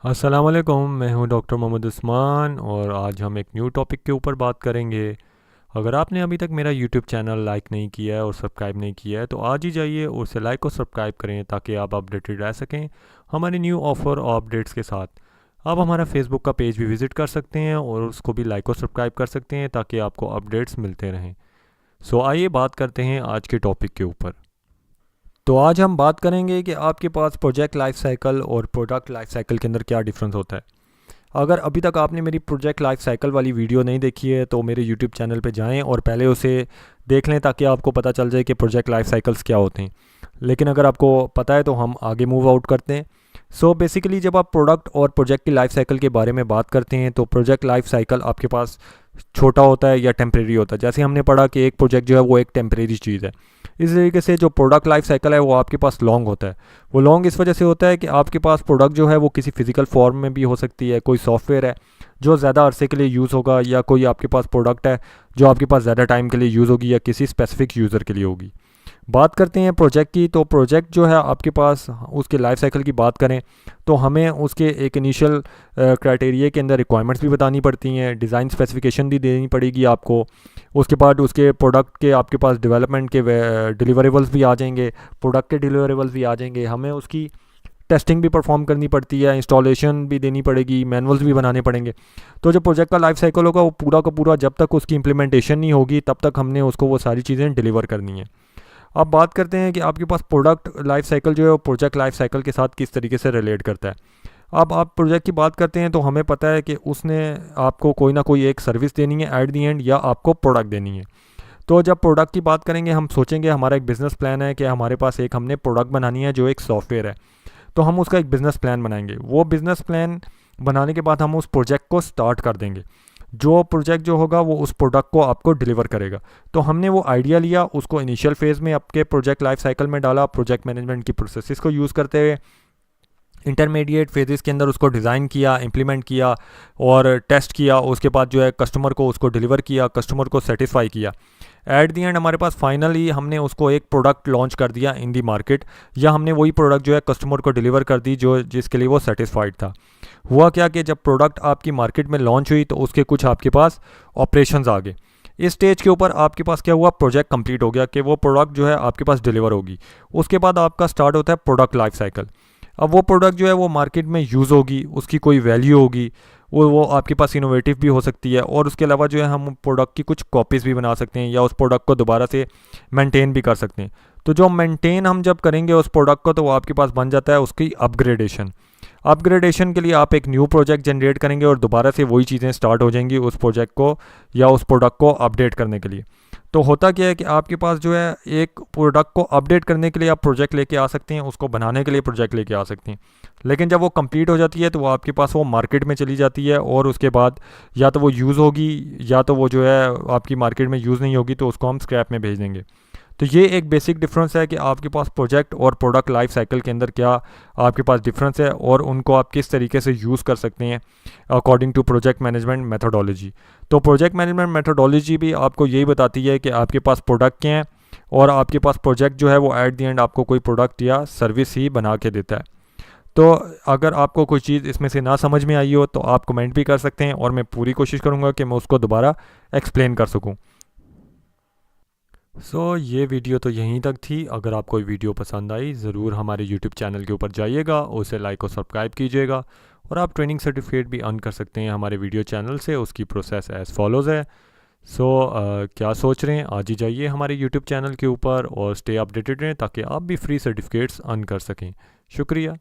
अस्सलाम वालेकुम, मैं हूं डॉक्टर मोहम्मद उस्मान और आज हम एक न्यू टॉपिक के ऊपर बात करेंगे। अगर आपने अभी तक मेरा यूट्यूब चैनल लाइक नहीं किया है और सब्सक्राइब नहीं किया है तो आज ही जाइए और उसे लाइक और सब्सक्राइब करें ताकि आप अपडेटेड रह सकें हमारे न्यू ऑफ़र और अपडेट्स के साथ। आप हमारा फेसबुक का पेज भी विज़िट कर सकते हैं और उसको भी लाइक और सब्सक्राइब कर सकते हैं ताकि आपको अपडेट्स मिलते रहें। सो आइए बात करते हैं आज के टॉपिक के ऊपर। तो आज हम बात करेंगे कि आपके पास प्रोजेक्ट लाइफ साइकिल और प्रोडक्ट लाइफ साइकिल के अंदर क्या डिफरेंस होता है। अगर अभी तक आपने मेरी प्रोजेक्ट लाइफ साइकिल वाली वीडियो नहीं देखी है तो मेरे यूट्यूब चैनल पे जाएं और पहले उसे देख लें ताकि आपको पता चल जाए कि प्रोजेक्ट लाइफ साइकिल्स क्या होते हैं। लेकिन अगर आपको पता है तो हम आगे मूव आउट करते हैं। सो बेसिकली जब आप प्रोडक्ट और प्रोजेक्ट की लाइफ साइकिल के बारे में बात करते हैं तो प्रोजेक्ट लाइफ साइकिल आपके पास छोटा होता है या टेम्प्रेरी होता है। जैसे हमने पढ़ा कि एक प्रोजेक्ट जो है वो एक टेम्प्रेरी चीज़ है, इस तरीके से जो प्रोडक्ट लाइफ साइकिल है वो आपके पास लॉन्ग होता है। वो लॉन्ग इस वजह से होता है कि आपके पास प्रोडक्ट जो है वो किसी फिजिकल फॉर्म में भी हो सकती है, कोई सॉफ्टवेयर है जो ज़्यादा अरसे के लिए यूज़ होगा, या कोई आपके पास प्रोडक्ट है जो आपके पास ज़्यादा टाइम के लिए यूज़ होगी या किसी स्पेसिफिक यूज़र के लिए होगी। बात करते हैं प्रोजेक्ट की, तो प्रोजेक्ट जो है आपके पास उसके लाइफ साइकिल की बात करें तो हमें उसके एक इनिशियल क्राइटेरिया के अंदर रिक्वायरमेंट्स भी बतानी पड़ती हैं, डिज़ाइन स्पेसिफिकेशन भी देनी पड़ेगी आपको। उसके बाद उसके प्रोडक्ट के आपके पास डेवलपमेंट के डिलीवरेबल्स भी आ जाएंगे, प्रोडक्ट के डिलीवरेबल्स भी आ जाएंगे। हमें उसकी टेस्टिंग भी परफॉर्म करनी पड़ती है, इंस्टॉलेशन भी देनी पड़ेगी, मैनुअल्स भी बनाने पड़ेंगे। तो जो प्रोजेक्ट का लाइफ साइकिल होगा वो पूरा का पूरा जब तक उसकी इंप्लीमेंटेशन नहीं होगी तब तक हमने उसको वो सारी चीज़ें डिलीवर करनी है। अब बात करते हैं कि आपके पास प्रोडक्ट लाइफ साइकिल जो है वो प्रोजेक्ट लाइफ साइकिल के साथ किस तरीके से रिलेट करता है। अब आप प्रोजेक्ट की बात करते हैं तो हमें पता है कि उसने आपको कोई ना कोई एक सर्विस देनी है एट दी एंड, या आपको प्रोडक्ट देनी है। तो जब प्रोडक्ट की बात करेंगे हम सोचेंगे हमारा एक बिज़नेस प्लान है कि हमारे पास एक हमने प्रोडक्ट बनानी है जो एक सॉफ्टवेयर है। तो हम उसका एक बिज़नेस प्लान बनाएंगे। वो बिज़नेस प्लान बनाने के बाद हम उस प्रोजेक्ट को स्टार्ट कर देंगे। जो प्रोजेक्ट जो होगा वो उस प्रोडक्ट को आपको डिलीवर करेगा। तो हमने वो आइडिया लिया, उसको इनिशियल फेज़ में आपके प्रोजेक्ट लाइफ साइकिल में डाला, प्रोजेक्ट मैनेजमेंट की प्रोसेसेस को यूज़ करते हुए इंटरमीडिएट फेजेस के अंदर उसको डिज़ाइन किया, इम्प्लीमेंट किया और टेस्ट किया। उसके बाद जो है कस्टमर को उसको डिलीवर किया, कस्टमर को सेटिस्फाई किया। एट दी एंड हमारे पास फाइनली हमने उसको एक प्रोडक्ट लॉन्च कर दिया इन दी मार्केट, या हमने वही प्रोडक्ट जो है कस्टमर को डिलीवर कर दी जो जिसके लिए वो सेटिस्फाइड था। हुआ क्या कि जब प्रोडक्ट आपकी मार्केट में लॉन्च हुई तो उसके कुछ आपके पास ऑपरेशंस आ गए। इस स्टेज के ऊपर आपके पास क्या हुआ, प्रोजेक्ट कंप्लीट हो गया कि वो प्रोडक्ट जो है आपके पास डिलीवर होगी। उसके बाद आपका स्टार्ट होता है प्रोडक्ट लाइफ साइकिल। अब वो प्रोडक्ट जो है वो मार्केट में यूज़ होगी, उसकी कोई वैल्यू होगी, वो आपके पास इनोवेटिव भी हो सकती है, और उसके अलावा जो है हम प्रोडक्ट की कुछ कॉपीज़ भी बना सकते हैं या उस प्रोडक्ट को दोबारा से मेंटेन भी कर सकते हैं। तो जो मेंटेन हम जब करेंगे उस प्रोडक्ट को तो वो आपके पास बन जाता है उसकी अपग्रेडेशन। अपग्रेडेशन के लिए आप एक न्यू प्रोजेक्ट जनरेट करेंगे और दोबारा से वही चीज़ें स्टार्ट हो जाएंगी उस प्रोजेक्ट को या उस प्रोडक्ट को अपडेट करने के लिए। तो होता क्या है कि आपके पास जो है एक प्रोडक्ट को अपडेट करने के लिए आप प्रोजेक्ट लेके आ सकते हैं, उसको बनाने के लिए प्रोजेक्ट लेके आ सकते हैं। लेकिन जब वो कंप्लीट हो जाती है तो वो आपके पास वो मार्केट में चली जाती है और उसके बाद या तो वो यूज़ होगी या तो वो जो है आपकी मार्केट में यूज़ नहीं होगी, तो उसको हम स्क्रैप में भेज देंगे। तो ये एक बेसिक डिफरेंस है कि आपके पास प्रोजेक्ट और प्रोडक्ट लाइफ साइकिल के अंदर क्या आपके पास डिफरेंस है और उनको आप किस तरीके से यूज़ कर सकते हैं according to project management methodology. तो प्रोजेक्ट मैनेजमेंट मेथोडोलॉजी भी आपको यही बताती है कि आपके पास प्रोडक्ट क्या हैं और आपके पास प्रोजेक्ट जो है वो एट दी एंड आपको कोई प्रोडक्ट या सर्विस ही बना के देता है। तो अगर आपको कोई चीज़ इसमें से ना समझ में आई हो तो आप कमेंट भी कर सकते हैं और मैं पूरी कोशिश करूँगा कि मैं उसको दोबारा एक्सप्लेन कर सकूँ। ये वीडियो तो यहीं तक थी। अगर आपको ये वीडियो पसंद आई ज़रूर हमारे यूट्यूब चैनल के ऊपर जाइएगा, उसे लाइक और सब्सक्राइब कीजिएगा, और आप ट्रेनिंग सर्टिफिकेट भी अर्न कर सकते हैं हमारे वीडियो चैनल से। उसकी प्रोसेस एज़ फॉलोज़ है। क्या सोच रहे हैं, आज ही जाइए हमारे यूट्यूब चैनल के ऊपर और स्टे अपडेटेड रहें ताकि आप भी फ्री सर्टिफिकेट्स अर्न कर सकें। शुक्रिया।